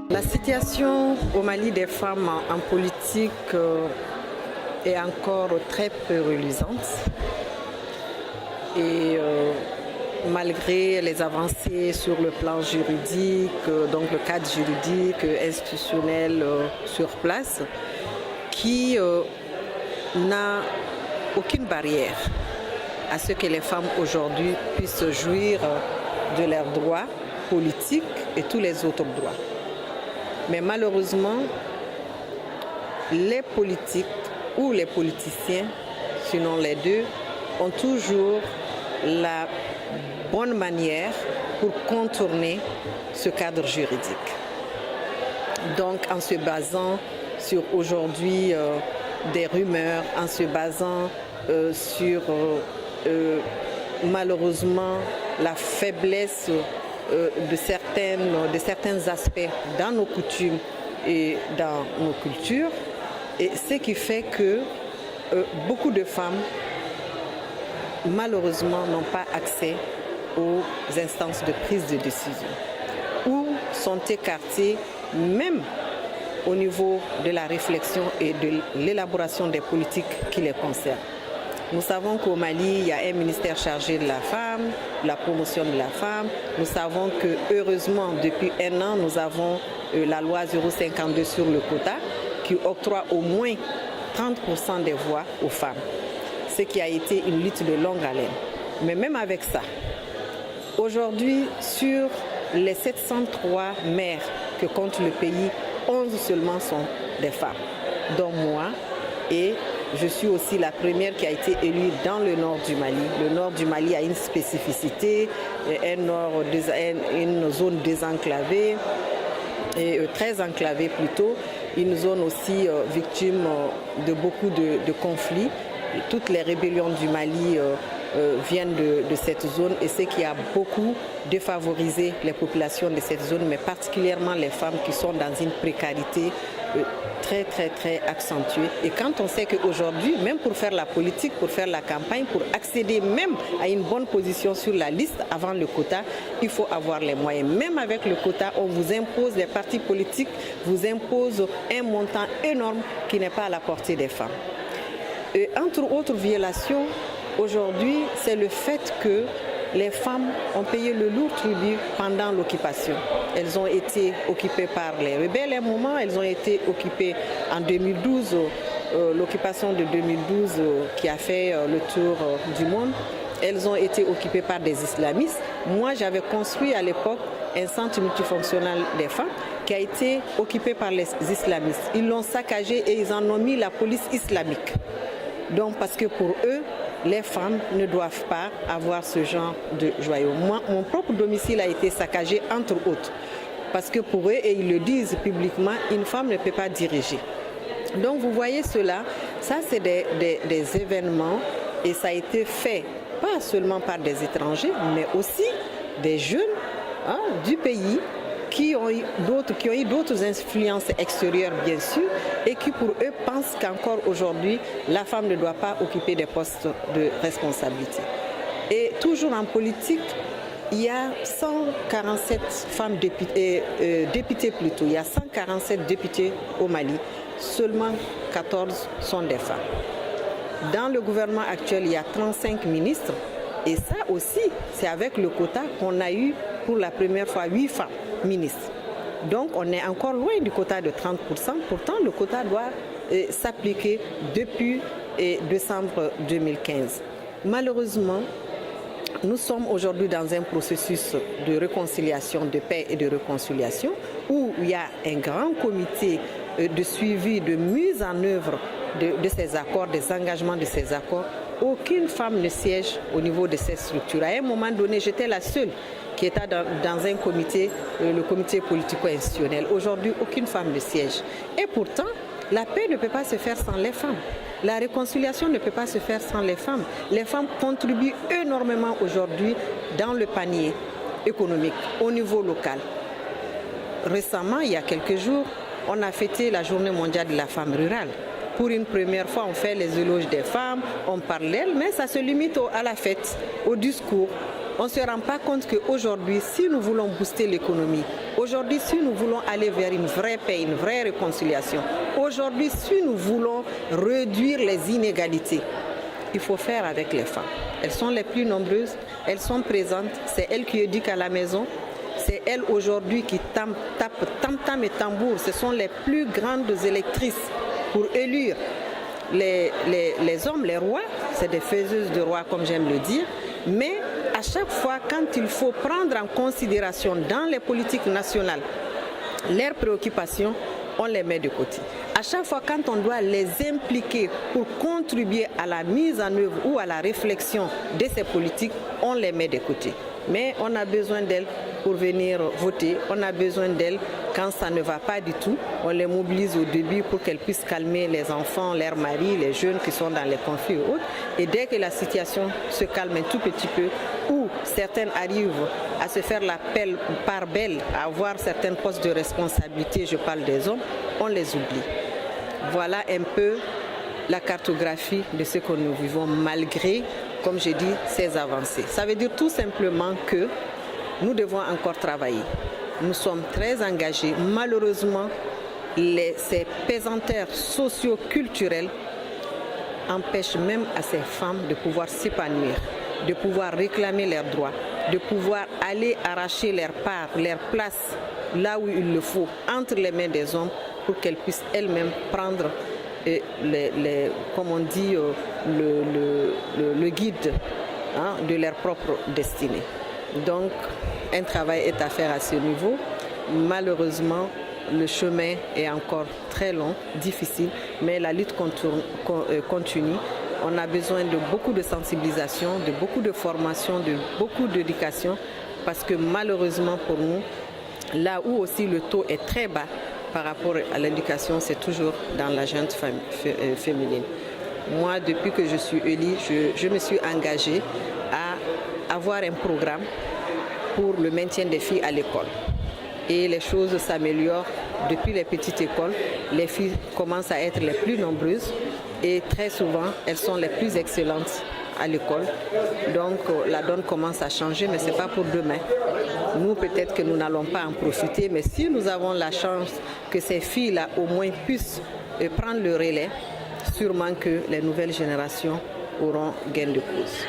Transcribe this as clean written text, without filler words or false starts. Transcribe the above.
La situation au Mali des femmes en politique est encore très peu reluisante. Et malgré les avancées sur le plan juridique, donc le cadre juridique, institutionnel sur place, qui n'a aucune barrière à ce que les femmes aujourd'hui puissent jouir de leurs droits politiques et tous les autres droits. Mais malheureusement, les politiques ou les politiciens, sinon les deux, ont toujours la bonne manière pour contourner ce cadre juridique. Donc en se basant sur aujourd'hui des rumeurs, en se basant sur malheureusement la faiblesse de certains aspects dans nos coutumes et dans nos cultures, et ce qui fait que beaucoup de femmes malheureusement n'ont pas accès aux instances de prise de décision ou sont écartées même au niveau de la réflexion et de l'élaboration des politiques qui les concernent. Nous savons qu'au Mali, il y a un ministère chargé de la femme, de la promotion de la femme. Nous savons que, heureusement, depuis un an, nous avons la loi 052 sur le quota qui octroie au moins 30% des voix aux femmes, ce qui a été une lutte de longue haleine. Mais même avec ça, aujourd'hui, sur les 703 maires que compte le pays, 11 seulement sont des femmes, dont moi, et je suis aussi la première qui a été élue dans le nord du Mali. Le nord du Mali a une spécificité, une zone désenclavée, et très enclavée plutôt, une zone aussi victime de beaucoup de conflits. Toutes les rébellions du Mali viennent de cette zone, et ce qui a beaucoup défavorisé les populations de cette zone, mais particulièrement les femmes qui sont dans une précarité très accentuée. Et quand on sait qu'aujourd'hui, même pour faire la politique, pour faire la campagne, pour accéder même à une bonne position sur la liste avant le quota, il faut avoir les moyens. Même avec le quota, on vous impose, les partis politiques vous imposent un montant énorme qui n'est pas à la portée des femmes. Et entre autres violations, aujourd'hui, c'est le fait que les femmes ont payé le lourd tribut pendant l'occupation. Elles ont été occupées par les rebelles à un moment, elles ont été occupées en 2012, l'occupation de 2012 qui a fait le tour du monde. Elles ont été occupées par des islamistes. Moi, j'avais construit à l'époque un centre multifonctionnel des femmes qui a été occupé par les islamistes. Ils l'ont saccagé et ils en ont mis la police islamique. Donc, parce que pour eux, les femmes ne doivent pas avoir ce genre de joyaux. Moi, mon propre domicile a été saccagé, entre autres. Parce que pour eux, et ils le disent publiquement, une femme ne peut pas diriger. Donc vous voyez cela, ça c'est des événements, et ça a été fait pas seulement par des étrangers, mais aussi des jeunes du pays qui ont eu d'autres influences extérieures, bien sûr, et qui pour eux pensent qu'encore aujourd'hui, la femme ne doit pas occuper des postes de responsabilité. Et toujours en politique, il y a 147 femmes députées plutôt. Il y a 147 députés au Mali. Seulement 14 sont des femmes. Dans le gouvernement actuel, il y a 35 ministres. Et ça aussi, c'est avec le quota qu'on a eu pour la première fois 8 femmes ministres. Donc on est encore loin du quota de 30%. Pourtant, le quota doit s'appliquer depuis décembre 2015. Malheureusement, nous sommes aujourd'hui dans un processus de réconciliation, de paix et de réconciliation, où il y a un grand comité de suivi, de mise en œuvre de ces accords, des engagements de ces accords. Aucune femme ne siège au niveau de ces structures. À un moment donné, j'étais la seule qui était dans un comité, le comité politico-institutionnel. Aujourd'hui, aucune femme ne siège. Et pourtant, la paix ne peut pas se faire sans les femmes. La réconciliation ne peut pas se faire sans les femmes. Les femmes contribuent énormément aujourd'hui dans le panier économique au niveau local. Récemment, il y a quelques jours, on a fêté la journée mondiale de la femme rurale. Pour une première fois, on fait les éloges des femmes, on parle d'elles, mais ça se limite à la fête, au discours. On ne se rend pas compte qu'aujourd'hui, si nous voulons booster l'économie, aujourd'hui, si nous voulons aller vers une vraie paix, une vraie réconciliation, aujourd'hui, si nous voulons réduire les inégalités, il faut faire avec les femmes. Elles sont les plus nombreuses, elles sont présentes, c'est elles qui éduquent à la maison, c'est elles aujourd'hui qui tapent tam-tam et tambour. Ce sont les plus grandes électrices pour élire les hommes, les rois. C'est des faiseuses de rois, comme j'aime le dire. Mais à chaque fois, quand il faut prendre en considération dans les politiques nationales leurs préoccupations, on les met de côté. À chaque fois, quand on doit les impliquer pour contribuer à la mise en œuvre ou à la réflexion de ces politiques, on les met de côté. Mais on a besoin d'elles pour venir voter, on a besoin d'elles quand ça ne va pas du tout. On les mobilise au début pour qu'elles puissent calmer les enfants, leurs maris, les jeunes qui sont dans les conflits et autres. Et dès que la situation se calme un tout petit peu, ou certaines arrivent à se faire la part belle, à avoir certains postes de responsabilité, je parle des hommes, on les oublie. Voilà un peu la cartographie de ce que nous vivons malgré, comme je dis, ces avancées. Ça veut dire tout simplement que nous devons encore travailler. Nous sommes très engagés. Malheureusement, ces pesanteurs socio-culturels empêchent même à ces femmes de pouvoir s'épanouir, de pouvoir réclamer leurs droits, de pouvoir aller arracher leur part, leur place là où il le faut, entre les mains des hommes, pour qu'elles puissent elles-mêmes prendre comme on dit, le guide de leur propre destinée. Donc, un travail est à faire à ce niveau. Malheureusement, le chemin est encore très long, difficile, mais la lutte continue. On a besoin de beaucoup de sensibilisation, de beaucoup de formation, de beaucoup d'éducation, parce que malheureusement pour nous, là où aussi le taux est très bas par rapport à l'éducation, c'est toujours dans la gente féminine. Moi, depuis que je suis élue, je me suis engagée à avoir un programme pour le maintien des filles à l'école. Et les choses s'améliorent depuis les petites écoles. Les filles commencent à être les plus nombreuses et très souvent, elles sont les plus excellentes à l'école. Donc la donne commence à changer, mais ce n'est pas pour demain. Nous, peut-être que nous n'allons pas en profiter, mais si nous avons la chance que ces filles-là au moins puissent prendre le relais, sûrement que les nouvelles générations auront gain de cause.